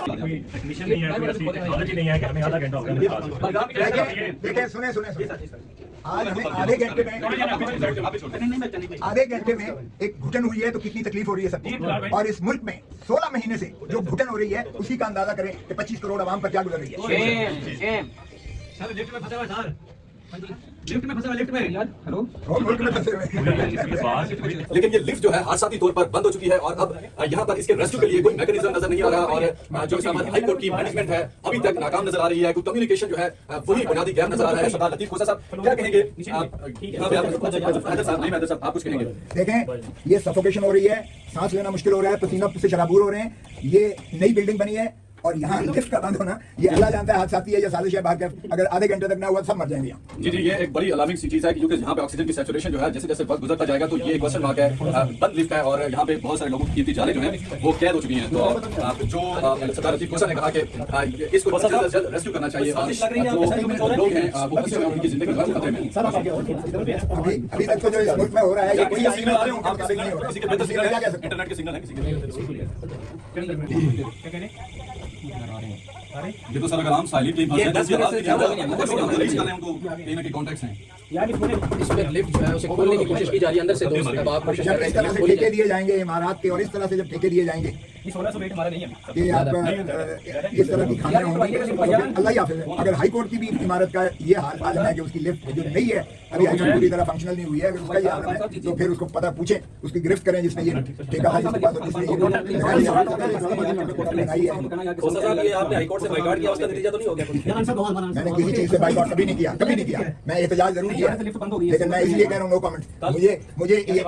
Technician नहीं है, कोई ऐसी टेक्नोलॉजी नहीं है कि हमें आधा घंटा हो गया। देखिए सुने आज हमें आधे घंटे में एक घुटन हुई है तो कितनी तकलीफ हो रही है सबको। और इस मुल्क में 16 महीने से जो घुटन हो रही है उसी का अंदाजा करें कि 25 करोड़ आवाम पर क्या गुजर रही है। लिफ्ट में फंसा यार, हेलो मुल्क में फंसे हुए। लेकिन ये लिफ्ट जो है हादसाती तौर पर बंद हो चुकी है और अब यहाँ पर इसके रेस्क्यू के लिए कोई मैकेनिज्म नजर नहीं आ रहा और जो हमारी हाई कोर्ट की मैनेजमेंट है अभी तक नाकाम नजर आ रही है। कोई कम्युनिकेशन जो है वही बुनियादी गैप नजर आ रहा है। सरदार लतीफ खोसा साहब क्या कहेंगे? आप कुछ कहेंगे? देखें ये सफोकेशन हो रही है, सांस लेना मुश्किल हो रहा है, पसीना से शराबूर हो रहे हैं। ये नई बिल्डिंग बनी है और यहाँ लिफ्ट का बंद होना ये अल्लाह जानता है हादसाती है या साजिश है। बाहर अगर आधे घंटे तक ना हुआ सब मर जाएंगे यहाँ। जी ये एक बड़ी अलार्मिंग सी चीज है क्योंकि यहाँ पे ऑक्सीजन की सैचुरेशन जो है जैसे जैसे वक्त गुजरता जाएगा तो ये एक क्वेश्चन मार्क है। बंद लिफ्ट है और यहाँ पे बहुत सारे लोगों की कीमती जानें जो है वो कैद हो चुकी हैं। तो जो सरदार लतीफ खोसा ने कहा कि इसको जल्द से जल्द रेस्क्यू करना चाहिए और जो लोग हैं वो उनकी जिंदगी खतरे में। अभी तक तो जो इस मुल्क में हो रहा है ये कोई इंटरनेट के सिग्नल है किसी के ये तो सर अगर हम साइलेंट रीच कर रहे हैं उनको कहीं ना कहीं कॉन्टेक्ट हैं इसमें लिफ्ट जो है उसे खोलने की कोशिश की जा रही है अंदर से। दोस्त अब आप कोशिश कर रहे इस तरह से ठेके दिए जाएंगे इमारत के और इस तरह से जब ठेके दिए जाएंगे ये आप इस तरह की खाने होंगी अल्लाह ही हाफिज़ है। अगर हाई कोर्ट की भी इमारत का ये हाल है कि उसकी लिफ्ट जो नहीं है अभी हाई कोर्ट पूरी तरह फंक्शनल नहीं हुई है, अगर उसका ये हाल है तो फिर उसको पता पूछें, उसकी गिरफ्त करें जिसने ये ठेका है जिसके पास जिसने ये लगाई है। मैंने किसी चीज से बाइकआउट कभी नहीं किया मैं एहतजाज जरूर किया लेकिन मैं इसलिए कह रहा हूँ नो कमेंट। मुझे ये